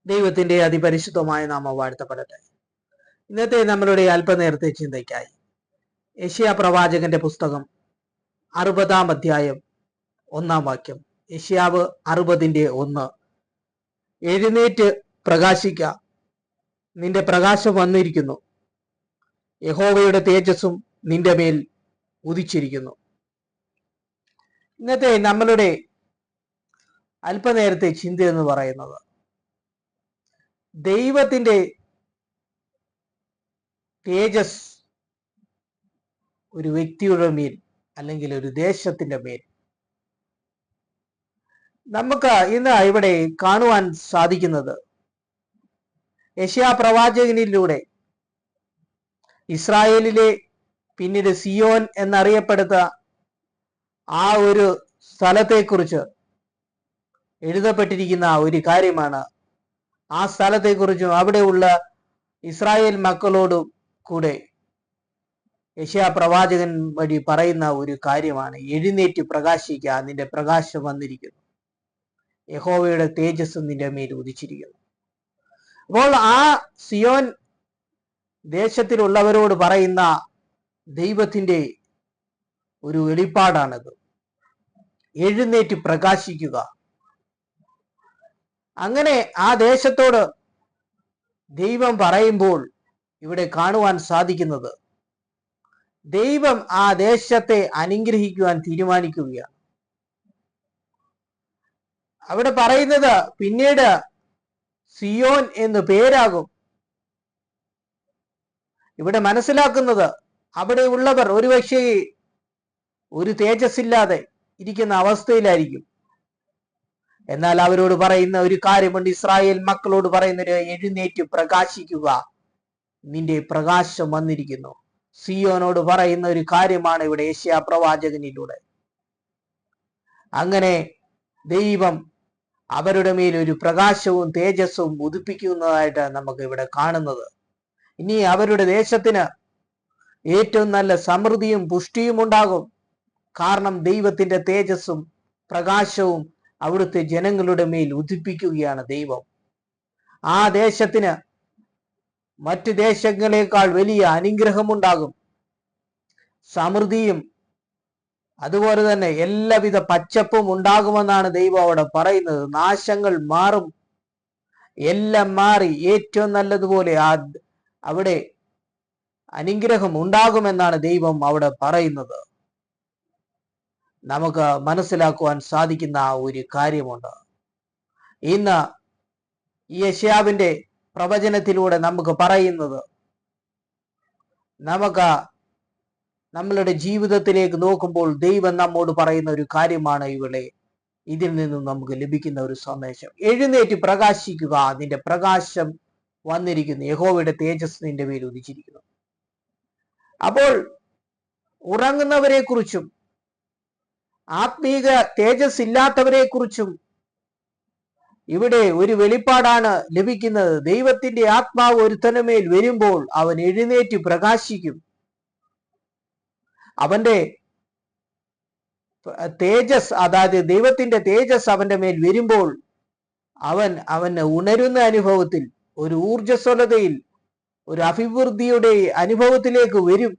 ദൈവത്തിന്റെ അതിപരിശുദ്ധമായ നാമം വാഴ്ത്തപ്പെടട്ടെ. ഇന്നത്തെ നമ്മളുടെ അല്പനേരത്തെ ചിന്തയ്ക്കായി യെശയ്യാ പ്രവാചകന്റെ പുസ്തകം 60-ാം അധ്യായം 1-ാം വാക്യം. യെശയ്യാവ് 60-1. എഴുന്നേറ്റ് പ്രകാശിക്ക, നിന്റെ പ്രകാശം വന്നിരിക്കുന്നു, യഹോവയുടെ തേജസ്സും നിന്റെ മേൽ ഉദിച്ചിരിക്കുന്നു. ഇന്നത്തെ നമ്മളുടെ അല്പനേരത്തെ ചിന്ത എന്ന് പറയുന്നത് ദൈവത്തിന്റെ തേജസ് ഒരു വ്യക്തിയുടെ മേൽ അല്ലെങ്കിൽ ഒരു ദേശത്തിന്റെ മേൽ നമുക്ക് ഇന്ന് ഇവിടെ കാണുവാൻ സാധിക്കുന്നത്, യെശയ്യാ പ്രവാചകനിലൂടെ ഇസ്രായേലിലെ പിന്നീട് സിയോൻ എന്നറിയപ്പെടുന്ന ആ ഒരു സ്ഥലത്തെക്കുറിച്ച് എഴുതപ്പെട്ടിരിക്കുന്ന ഒരു കാര്യമാണ്. ആ സ്ഥലത്തെക്കുറിച്ചും അവിടെയുള്ള ഇസ്രായേൽ മക്കളോടും കൂടെ യെശയ്യാ പ്രവാചകൻ വഴി പറയുന്ന ഒരു കാര്യമാണ്, എഴുന്നേറ്റ് പ്രകാശിക്കുക, നിന്റെ പ്രകാശം വന്നിരിക്കുന്നു, യഹോവയുടെ തേജസ് നിന്റെ മേൽ ഉദിച്ചിരിക്കുന്നു. അപ്പോൾ ആ സിയോൻ ദേശത്തിലുള്ളവരോട് പറയുന്ന ദൈവത്തിന്റെ ഒരു വെളിപ്പാടാണത്. എഴുന്നേറ്റ് പ്രകാശിക്കുക. അങ്ങനെ ആ ദേശത്തോട് ദൈവം പറയുമ്പോൾ ഇവിടെ കാണുവാൻ സാധിക്കുന്നത്, ദൈവം ആ ദേശത്തെ അനുഗ്രഹിക്കുവാൻ തീരുമാനിക്കുകയാണ്. അവിടെ പറയുന്നത് പിന്നീട് സിയോൻ എന്ന് പേരാകും. ഇവിടെ മനസ്സിലാക്കുന്നത് അവിടെ ഉള്ളവർ ഒരുപക്ഷേ ഒരു തേജസ്സില്ലാതെ ഇരിക്കുന്ന അവസ്ഥയിലായിരിക്കും. എന്നാൽ അവരോട് പറയുന്ന ഒരു കാര്യമുണ്ട്, ഇസ്രായേൽ മക്കളോട് പറയുന്നത്, എഴുന്നേറ്റ് പ്രകാശിക്കുക, നിന്റെ പ്രകാശം വന്നിരിക്കുന്നു. സിയോനോട് പറയുന്ന ഒരു കാര്യമാണ് ഇവിടെ യെശയ്യാ പ്രവാചകനിലൂടെ. അങ്ങനെ ദൈവം അവരുടെ മേൽ ഒരു പ്രകാശവും തേജസ്സും ഉദിപ്പിക്കുന്നതായിട്ട് നമുക്ക് ഇവിടെ കാണുന്നത്. ഇനി അവരുടെ ദേശത്തിന് ഏറ്റവും നല്ല സമൃദ്ധിയും പുഷ്ടിയും ഉണ്ടാകും. കാരണം ദൈവത്തിന്റെ തേജസ്സും പ്രകാശവും അവിടുത്തെ ജനങ്ങളുടെ മേൽ ഉദിപ്പിക്കുകയാണ് ദൈവം. ആ ദേശത്തിന് മറ്റു ദേശങ്ങളെക്കാൾ വലിയ അനുഗ്രഹമുണ്ടാകും, സമൃദ്ധിയും അതുപോലെ തന്നെ എല്ലാവിധ പച്ചപ്പും ഉണ്ടാകുമെന്നാണ് ദൈവം അവിടെ പറയുന്നത്. നാശങ്ങൾ മാറും, എല്ലാം മാറി ഏറ്റവും നല്ലതുപോലെ അവിടെ അനുഗ്രഹം ഉണ്ടാകുമെന്നാണ് ദൈവം അവിടെ പറയുന്നത്. നമുക്ക് മനസ്സിലാക്കുവാൻ സാധിക്കുന്ന ആ ഒരു കാര്യമുണ്ട്. ഇന്ന് ഈ യെശയ്യാവിന്റെ പ്രവചനത്തിലൂടെ നമുക്ക് പറയുന്നത്, നമുക്ക് നമ്മളുടെ ജീവിതത്തിലേക്ക് നോക്കുമ്പോൾ ദൈവം നമ്മോട് പറയുന്ന ഒരു കാര്യമാണ് ഇവിടെ ഇതിൽ നിന്നും നമുക്ക് ലഭിക്കുന്ന ഒരു സന്ദേശം. എഴുന്നേറ്റ് പ്രകാശിക്കുക, നിന്റെ പ്രകാശം വന്നിരിക്കുന്നു, യഹോവയുടെ തേജസ് നിന്റെ മേൽ ഉദിച്ചിരിക്കുന്നു. അപ്പോൾ ഉറങ്ങുന്നവരെ കുറിച്ചും ആത്മീക തേജസ് ഇല്ലാത്തവരെ കുറിച്ചും ഇവിടെ ഒരു വെളിപ്പാടാണ് ലഭിക്കുന്നത്. ദൈവത്തിന്റെ ആത്മാവ് ഒരുത്തനുമേൽ വരുമ്പോൾ അവൻ എഴുന്നേറ്റ് പ്രകാശിക്കും. അവന്റെ തേജസ്, അതായത് ദൈവത്തിന്റെ തേജസ് അവന്റെ മേൽ വരുമ്പോൾ അവന് ഉണരുന്ന അനുഭവത്തിൽ, ഒരു ഊർജ്ജസ്വലതയിൽ, ഒരു അഭിവൃദ്ധിയുടെ അനുഭവത്തിലേക്ക് വരും.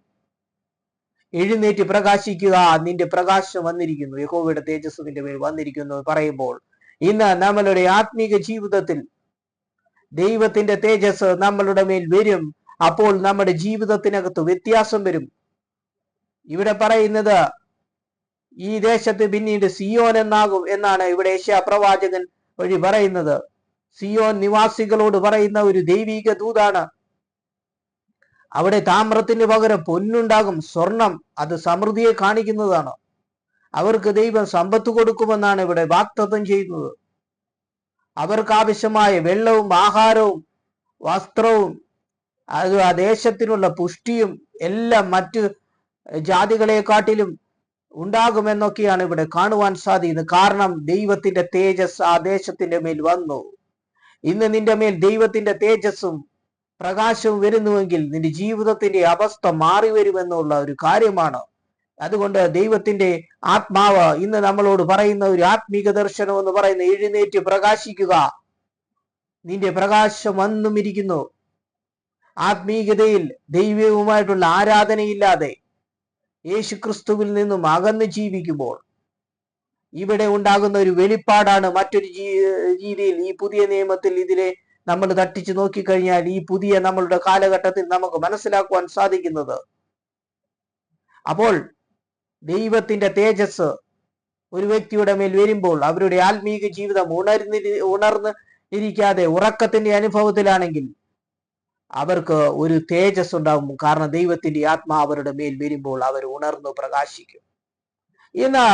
എഴുന്നേറ്റ് പ്രകാശിക്കുക, നിന്റെ പ്രകാശം വന്നിരിക്കുന്നു, യഹോവയുടെ തേജസ് നിന്റെ മേൽ വന്നിരിക്കുന്നു പറയുമ്പോൾ ഇന്ന് നമ്മളുടെ ആത്മീക ജീവിതത്തിൽ ദൈവത്തിന്റെ തേജസ് നമ്മളുടെ മേൽ വരും. അപ്പോൾ നമ്മുടെ ജീവിതത്തിനകത്ത് വ്യത്യാസം വരും. ഇവിടെ പറയുന്നത് ഈ ദേശത്ത് പിന്നീട് സിയോൻ എന്നാകും എന്നാണ് ഇവിടെ യെശയ്യാ പ്രവാചകൻ വഴി പറയുന്നത്. സിയോൻ നിവാസികളോട് പറയുന്ന ഒരു ദൈവിക ദൂതാണ്. അവിടെ താമ്രത്തിന് പകരം പൊന്നുണ്ടാകും, സ്വർണം, അത് സമൃദ്ധിയെ കാണിക്കുന്നതാണ്. അവർക്ക് ദൈവം സമ്പത്ത് കൊടുക്കുമെന്നാണ് ഇവിടെ വാഗ്ദത്തം ചെയ്യുന്നത്. അവർക്ക് ആവശ്യമായ വെള്ളവും ആഹാരവും വസ്ത്രവും അത് ആ ദേശത്തിനുള്ള പുഷ്ടിയും എല്ലാം മറ്റു ജാതികളെക്കാട്ടിലും ഉണ്ടാകുമെന്നൊക്കെയാണ് ഇവിടെ കാണുവാൻ സാധിക്കുന്നത്. കാരണം ദൈവത്തിന്റെ തേജസ് ആ ദേശത്തിന്റെ മേൽ വന്നു. ഇന്ന് നിന്റെ മേൽ ദൈവത്തിന്റെ തേജസ്സും പ്രകാശവും വരുന്നുവെങ്കിൽ നിന്റെ ജീവിതത്തിന്റെ അവസ്ഥ മാറി വരുമെന്നുള്ള ഒരു കാര്യമാണ്. അതുകൊണ്ട് ദൈവത്തിന്റെ ആത്മാവ് ഇന്ന് നമ്മളോട് പറയുന്ന ഒരു ആത്മീക ദർശനം എന്ന് പറയുന്ന, എഴുന്നേറ്റ് പ്രകാശിക്കുക, നിന്റെ പ്രകാശം വന്നും ഇരിക്കുന്നു. ആത്മീയതയിൽ ദൈവവുമായിട്ടുള്ള ആരാധനയില്ലാതെ യേശുക്രിസ്തുവിൽ നിന്നും അകന്ന് ജീവിക്കുമ്പോൾ ഇവിടെ ഉണ്ടാകുന്ന ഒരു വെളിപ്പാടാണ് മറ്റൊരു രീതിയിൽ ഈ പുതിയ നിയമത്തിൽ ഇതിലെ നമ്മൾ തട്ടിച്ചു നോക്കിക്കഴിഞ്ഞാൽ ഈ പുതിയ നമ്മളുടെ കാലഘട്ടത്തിൽ നമുക്ക് മനസ്സിലാക്കുവാൻ സാധിക്കുന്നത്. അപ്പോൾ ദൈവത്തിന്റെ തേജസ് ഒരു വ്യക്തിയുടെ മേൽ വരുമ്പോൾ അവരുടെ ആത്മീക ജീവിതം ഉണർന്ന് ഇരിക്കാതെ ഉറക്കത്തിന്റെ അനുഭവത്തിലാണെങ്കിൽ അവർക്ക് ഒരു തേജസ് ഉണ്ടാവും. കാരണം ദൈവത്തിന്റെ ആത്മാവ് അവരുടെ മേൽ വരുമ്പോൾ അവർ ഉണർന്നു പ്രകാശിക്കും. ഇന്ന്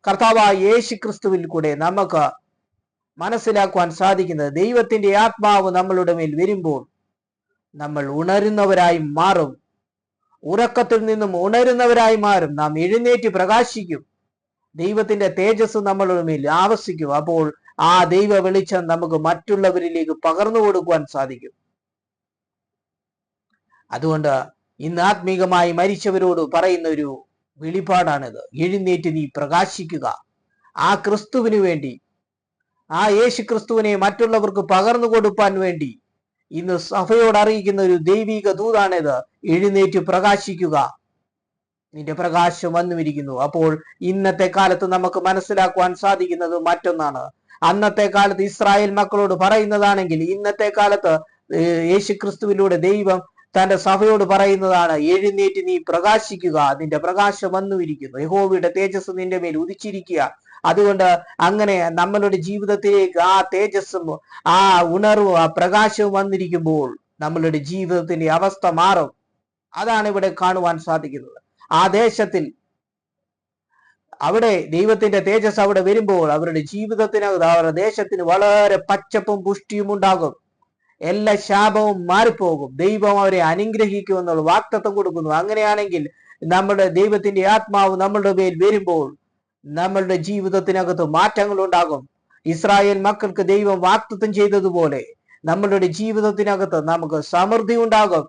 കർത്താവായ യേശു ക്രിസ്തുവിൽ കൂടെ നമുക്ക് മനസ്സിലാക്കുവാൻ സാധിക്കുന്നത് ദൈവത്തിന്റെ ആത്മാവ് നമ്മളുടെ മേൽ വരുമ്പോൾ നമ്മൾ ഉണരുന്നവരായി മാറും. ഉറക്കത്തിൽ നിന്നും ഉണരുന്നവരായി മാറും. നാം എഴുന്നേറ്റ് പ്രകാശിക്കും. ദൈവത്തിന്റെ തേജസ് നമ്മളുടെ മേൽ ആവസിക്കും. അപ്പോൾ ആ ദൈവ വെളിച്ചം നമുക്ക് മറ്റുള്ളവരിലേക്ക് പകർന്നു കൊടുക്കുവാൻ സാധിക്കും. അതുകൊണ്ട് ഇന്ന് ആത്മീകമായി മരിച്ചവരോട് പറയുന്ന ഒരു വെളിപ്പാടാണിത്. എഴുന്നേറ്റ് നീ പ്രകാശിക്കുക. ആ ക്രിസ്തുവിന് വേണ്ടി, ആ യേശു ക്രിസ്തുവിനെ മറ്റുള്ളവർക്ക് പകർന്നു കൊടുക്കാൻ വേണ്ടി ഇന്ന് സഭയോട് അറിയിക്കുന്ന ഒരു ദൈവിക ദൂതാണിത്. എഴുന്നേറ്റ് പ്രകാശിക്കുക, നിന്റെ പ്രകാശം വന്നുമിരിക്കുന്നു. അപ്പോൾ ഇന്നത്തെ കാലത്ത് നമുക്ക് മനസ്സിലാക്കുവാൻ സാധിക്കുന്നത് മറ്റൊന്നാണ്. അന്നത്തെ കാലത്ത് ഇസ്രായേൽ മക്കളോട് പറയുന്നതാണെങ്കിൽ ഇന്നത്തെ കാലത്ത് യേശുക്രിസ്തുവിലൂടെ ദൈവം തന്റെ സഭയോട് പറയുന്നതാണ്, എഴുന്നേറ്റ് നീ പ്രകാശിക്കുക, നിന്റെ പ്രകാശം വന്നുമിരിക്കുന്നു. യഹോവയുടെ തേജസ് നിന്റെ മേൽ ഉദിച്ചിരിക്കുക. അതുകൊണ്ട് അങ്ങനെ നമ്മളുടെ ജീവിതത്തിലേക്ക് ആ തേജസ്സും ആ ഉണർവും ആ പ്രകാശവും വന്നിരിക്കുമ്പോൾ നമ്മളുടെ ജീവിതത്തിന്റെ അവസ്ഥ മാറും. അതാണ് ഇവിടെ കാണുവാൻ സാധിക്കുന്നത്. ആ ദേശത്തിൽ അവിടെ ദൈവത്തിന്റെ തേജസ് അവിടെ വരുമ്പോൾ അവരുടെ ജീവിതത്തിനകത്ത് അവരുടെ ദേശത്തിന് വളരെ പച്ചപ്പും പുഷ്ടിയും ഉണ്ടാകും. എല്ലാ ശാപവും മാറിപ്പോകും. ദൈവം അവരെ അനുഗ്രഹിക്കുമെന്നുള്ള വാഗ്ദത്തം കൊടുക്കുന്നു. അങ്ങനെയാണെങ്കിൽ നമ്മുടെ ദൈവത്തിന്റെ ആത്മാവ് നമ്മളുടെ മേൽ വരുമ്പോൾ നമ്മളുടെ ജീവിതത്തിനകത്ത് മാറ്റങ്ങൾ ഉണ്ടാകും. ഇസ്രായേൽ മക്കൾക്ക് ദൈവം വാഗ്ദത്തം ചെയ്തതുപോലെ നമ്മളുടെ ജീവിതത്തിനകത്ത് നമുക്ക് സമൃദ്ധി ഉണ്ടാകും.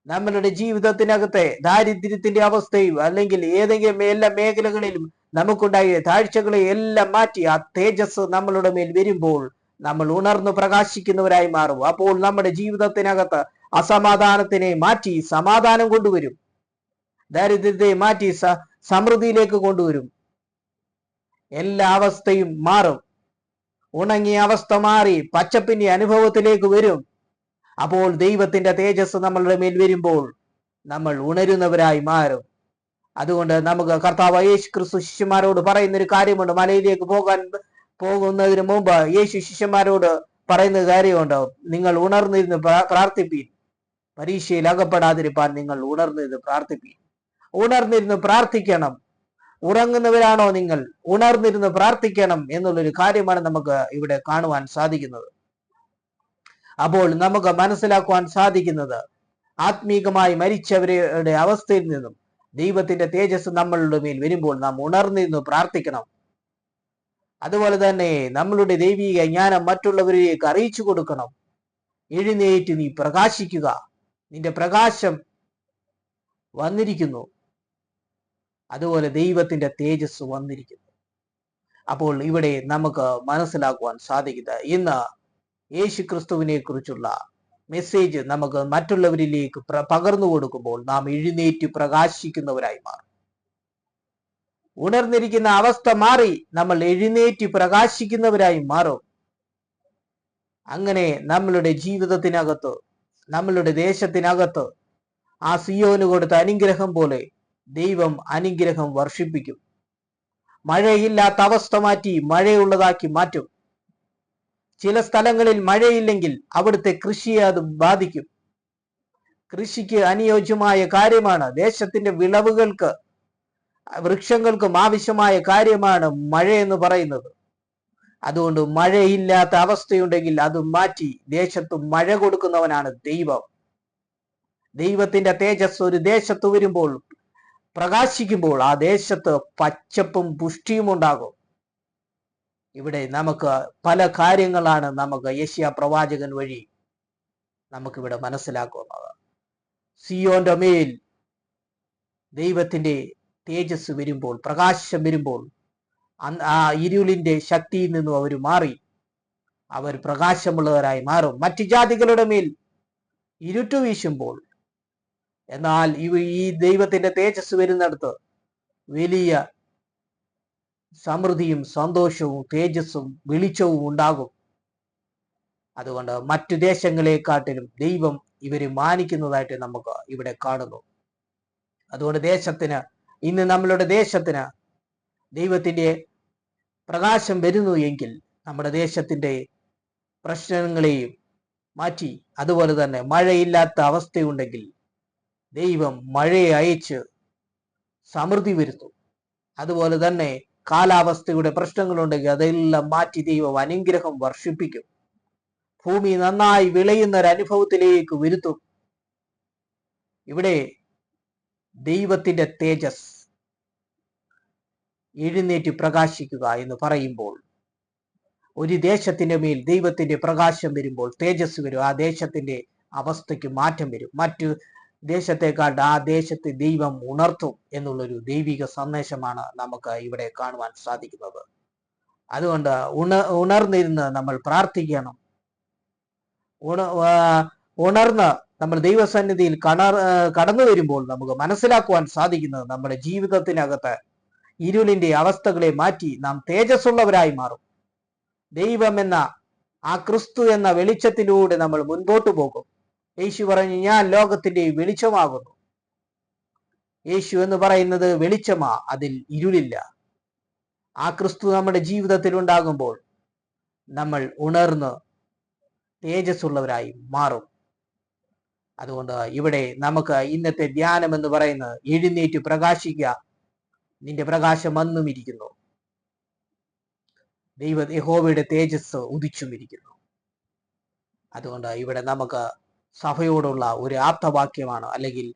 നമ്മളുടെ ജീവിതത്തിനകത്തെ ദാരിദ്ര്യത്തിന്റെ അവസ്ഥയും അല്ലെങ്കിൽ ഏതെങ്കിലും എല്ലാ മേഖലകളിലും നമുക്കുണ്ടായ താഴ്ചകളെ എല്ലാം മാറ്റി ആ തേജസ് നമ്മളുടെ മേൽ വരുമ്പോൾ നമ്മൾ ഉണർന്നു പ്രകാശിക്കുന്നവരായി മാറും. അപ്പോൾ നമ്മുടെ ജീവിതത്തിനകത്ത് അസമാധാനത്തിനെ മാറ്റി സമാധാനം കൊണ്ടുവരും. ദാരിദ്ര്യത്തെ മാറ്റി സമൃദ്ധിയിലേക്ക് കൊണ്ടുവരും. എല്ലാ അവസ്ഥയും മാറും. ഉണങ്ങിയ അവസ്ഥ മാറി പച്ചപ്പിന്റെ അനുഭവത്തിലേക്ക് വരും. അപ്പോൾ ദൈവത്തിന്റെ തേജസ് നമ്മളുടെ മേൽ വരുമ്പോൾ നമ്മൾ ഉണരുന്നവരായി മാറും. അതുകൊണ്ട് നമുക്ക് കർത്താവ് യേശു ക്രിസ്തു ശിഷ്യന്മാരോട് പറയുന്ന ഒരു കാര്യമുണ്ട്. മലയിലേക്ക് പോകുന്നതിന് മുമ്പ് യേശു ശിഷ്യന്മാരോട് പറയുന്ന കാര്യമുണ്ട്, നിങ്ങൾ ഉണർന്നിരുന്ന് പ്രാർത്ഥിപ്പീൻ, പരീക്ഷയിൽ അകപ്പെടാതിരിപ്പാൻ നിങ്ങൾ ഉണർന്നിരുന്ന് പ്രാർത്ഥിപ്പീൻ. ഉണർന്നിരുന്ന് പ്രാർത്ഥിക്കണം. ഉറങ്ങുന്നവരാണോ നിങ്ങൾ? ഉണർന്നിരുന്ന് പ്രാർത്ഥിക്കണം എന്നുള്ളൊരു കാര്യമാണ് നമുക്ക് ഇവിടെ കാണുവാൻ സാധിക്കുന്നത്. അപ്പോൾ നമുക്ക് മനസ്സിലാക്കുവാൻ സാധിക്കുന്നത് ആത്മീകമായി മരിച്ചവരുടെ അവസ്ഥയിൽ നിന്നും ദൈവത്തിന്റെ തേജസ് നമ്മളുടെ മേൽ വരുമ്പോൾ നാം ഉണർന്നിരുന്ന് പ്രാർത്ഥിക്കണം. അതുപോലെ തന്നെ നമ്മളുടെ ദൈവിക ജ്ഞാനം മറ്റുള്ളവരിലേക്ക് അറിയിച്ചു കൊടുക്കണം. എഴുന്നേറ്റ് നീ പ്രകാശിക്കുക, നിന്റെ പ്രകാശം വന്നിരിക്കുന്നു. അതുപോലെ ദൈവത്തിന്റെ തേജസ് വന്നിരിക്കുന്നു. അപ്പോൾ ഇവിടെ നമുക്ക് മനസ്സിലാക്കുവാൻ സാധിക്കുന്നത് ഇന്ന് യേശു ക്രിസ്തുവിനെ കുറിച്ചുള്ള മെസ്സേജ് നമുക്ക് മറ്റുള്ളവരിലേക്ക് പകർന്നു കൊടുക്കുമ്പോൾ നാം എഴുന്നേറ്റ് പ്രകാശിക്കുന്നവരായി മാറും. ഉണർന്നിരിക്കുന്ന അവസ്ഥ മാറി നമ്മൾ എഴുന്നേറ്റ് പ്രകാശിക്കുന്നവരായി മാറും. അങ്ങനെ നമ്മളുടെ ജീവിതത്തിനകത്ത്, നമ്മളുടെ ദേശത്തിനകത്ത് ആ സിയോന് കൊടുത്ത അനുഗ്രഹം പോലെ ദൈവം അനുഗ്രഹം വർഷിപ്പിക്കും. മഴയില്ലാത്ത അവസ്ഥ മാറ്റി മഴയുള്ളതാക്കി മാറ്റും. ചില സ്ഥലങ്ങളിൽ മഴയില്ലെങ്കിൽ അവിടുത്തെ കൃഷിയെ അത് ബാധിക്കും. കൃഷിക്ക് അനുയോജ്യമായ കാര്യമാണ്. ദേശത്തിന്റെ വിളവുകൾക്ക്, വൃക്ഷങ്ങൾക്കും ആവശ്യമായ കാര്യമാണ് മഴ എന്ന് പറയുന്നത്. അതുകൊണ്ട് മഴയില്ലാത്ത അവസ്ഥയുണ്ടെങ്കിൽ അത് മാറ്റി ദേശത്ത് മഴ കൊടുക്കുന്നവനാണ് ദൈവം. ദൈവത്തിന്റെ തേജസ് ഒരു ദേശത്ത് വരുമ്പോൾ, പ്രകാശിക്കുമ്പോൾ ആ ദേശത്ത് പച്ചപ്പും പുഷ്ടിയും ഉണ്ടാകും. ഇവിടെ നമുക്ക് പല കാര്യങ്ങളാണ് നമുക്ക് യെശയ്യാ പ്രവാചകൻ വഴി നമുക്കിവിടെ മനസ്സിലാക്കുന്നത്. സിയോന്റെ മേൽ ദൈവത്തിന്റെ തേജസ് വരുമ്പോൾ, പ്രകാശം വരുമ്പോൾ ആ ഇരുളിന്റെ ശക്തിയിൽ നിന്നും അവർ മാറി അവർ പ്രകാശമുള്ളവരായി മാറും. മറ്റു ജാതികളുടെ മേൽ ഇരുട്ടു വീശുമ്പോൾ, എന്നാൽ ഈ ദൈവത്തിന്റെ തേജസ് വരുന്നിടത്ത് വലിയ സമൃദ്ധിയും സന്തോഷവും തേജസ്സും വെളിച്ചവും ഉണ്ടാകും. അതുകൊണ്ട് മറ്റു ദേശങ്ങളെക്കാട്ടിലും ദൈവം ഇവരെ മാനിക്കുന്നതായിട്ട് നമുക്ക് ഇവിടെ കാണുന്നു. അതുകൊണ്ട് ഇന്ന് നമ്മളുടെ ദേശത്തിന് ദൈവത്തിന്റെ പ്രകാശം വരുന്നു എങ്കിൽ നമ്മുടെ ദേശത്തിന്റെ പ്രശ്നങ്ങളെയും മാറ്റി, അതുപോലെ തന്നെ മഴയില്ലാത്ത അവസ്ഥയുണ്ടെങ്കിൽ ദൈവം മഴയെ അയച്ച് സമൃദ്ധി വരുത്തും. അതുപോലെ തന്നെ കാലാവസ്ഥയുടെ പ്രശ്നങ്ങളുണ്ടെങ്കിൽ അതെല്ലാം മാറ്റി ദൈവം അനുഗ്രഹം വർഷിപ്പിക്കും. ഭൂമി നന്നായി വിളയുന്ന ഒരു അനുഭവത്തിലേക്ക് വരുത്തും. ഇവിടെ ദൈവത്തിന്റെ തേജസ് എഴുന്നേറ്റ് പ്രകാശിക്കുക എന്ന് പറയുമ്പോൾ, ഒരു ദേശത്തിന്റെ മേൽ ദൈവത്തിന്റെ പ്രകാശം വരുമ്പോൾ തേജസ് വരും. ആ ദേശത്തിന്റെ അവസ്ഥയ്ക്ക് മാറ്റം വരും. മറ്റു ദേശത്തെക്കാൾ ആ ദേശത്തെ ദൈവം ഉണർത്തും എന്നുള്ളൊരു ദൈവിക സന്ദേശമാണ് നമുക്ക് ഇവിടെ കാണുവാൻ സാധിക്കുന്നത്. അതുകൊണ്ട് ഉണർന്നിരുന്ന് നമ്മൾ പ്രാർത്ഥിക്കണം. ഉണർന്ന് നമ്മൾ ദൈവസന്നിധിയിൽ കടന്നു വരുമ്പോൾ നമുക്ക് മനസ്സിലാക്കുവാൻ സാധിക്കുന്നത് നമ്മുടെ ജീവിതത്തിനകത്ത് ഇരുളിന്റെ അവസ്ഥകളെ മാറ്റി നാം തേജസ്സുള്ളവരായി മാറും. ദൈവം എന്ന ആ ക്രിസ്തു എന്ന വെളിച്ചത്തിലൂടെ നമ്മൾ മുൻപോട്ട് പോകും. യേശു പറഞ്ഞു, ഞാൻ ലോകത്തിന്റെ വെളിച്ചമാകുന്നു. യേശു എന്ന് പറയുന്നത് വെളിച്ചമാ, അതിൽ ഇരുളില്ല. ആ ക്രിസ്തു നമ്മുടെ ജീവിതത്തിൽ ഉണ്ടാകുമ്പോൾ നമ്മൾ ഉണർന്ന് തേജസ്സുള്ളവരായി മാറും. അതുകൊണ്ട് ഇവിടെ നമുക്ക് ഇന്നത്തെ ധ്യാനം എന്ന് പറയുന്നത്, എഴുന്നേറ്റ് പ്രകാശിക്കുക, നിന്റെ പ്രകാശം വന്നും ഇരിക്കുന്നു. യഹോവയുടെ തേജസ് ഉദിച്ചും ഇരിക്കുന്നു. അതുകൊണ്ട് ഇവിടെ നമുക്ക് സഭയോടുള്ള ഒരു ആപ്തവാക്യമാണ്, അല്ലെങ്കിൽ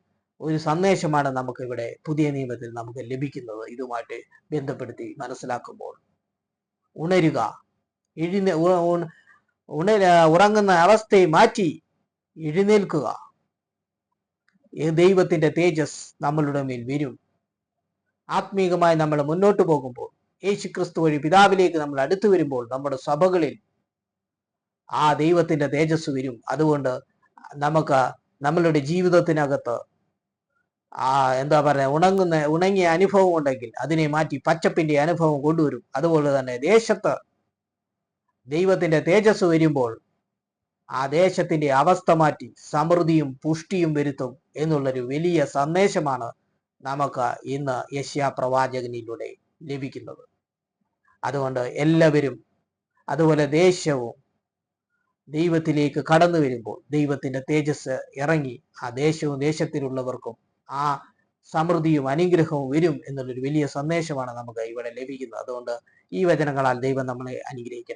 ഒരു സന്ദേശമാണ് നമുക്ക് ഇവിടെ പുതിയ നിയമത്തിൽ നമുക്ക് ലഭിക്കുന്നത്. ഇതുമായിട്ട് ബന്ധപ്പെടുത്തി മനസ്സിലാക്കുമ്പോൾ, ഉണരുക, ഉറങ്ങുന്ന അവസ്ഥയെ മാറ്റി എഴുന്നേൽക്കുക. ദൈവത്തിന്റെ തേജസ് നമ്മളുടെ മേൽ വരും. ആത്മീകമായി നമ്മൾ മുന്നോട്ട് പോകുമ്പോൾ, യേശു ക്രിസ്തു വഴി പിതാവിലേക്ക് നമ്മൾ അടുത്തു വരുമ്പോൾ, നമ്മുടെ സഭകളിൽ ആ ദൈവത്തിന്റെ തേജസ് വരും. അതുകൊണ്ട് നമുക്ക് നമ്മളുടെ ജീവിതത്തിനകത്ത് ഉണങ്ങിയ അനുഭവം ഉണ്ടെങ്കിൽ അതിനെ മാറ്റി പച്ചപ്പിന്റെ അനുഭവം കൊണ്ടുവരും. അതുപോലെ തന്നെ ദേശത്ത് ദൈവത്തിന്റെ തേജസ് വരുമ്പോൾ ആ ദേശത്തിന്റെ അവസ്ഥ മാറ്റി സമൃദ്ധിയും പുഷ്ടിയും വരുത്തും എന്നുള്ളൊരു വലിയ സന്ദേശമാണ് നമുക്ക് ഇന്ന് യെശയ്യാ പ്രവാചകനിലൂടെ ലഭിക്കുന്നത്. അതുകൊണ്ട് എല്ലാവരും, അതുപോലെ ദേശവും ദൈവത്തിലേക്ക് കടന്നു വരുമ്പോൾ ദൈവത്തിന്റെ തേജസ് ഇറങ്ങി ആ ദേശവും ദേശത്തിലുള്ളവർക്കും ആ സമൃദ്ധിയും അനുഗ്രഹവും വരും എന്നുള്ളൊരു വലിയ സന്ദേശമാണ് നമുക്ക് ഇവിടെ ലഭിക്കുന്നത്. അതുകൊണ്ട് ഈ വചനങ്ങളാൽ ദൈവം നമ്മളെ അനുഗ്രഹിക്കട്ടെ.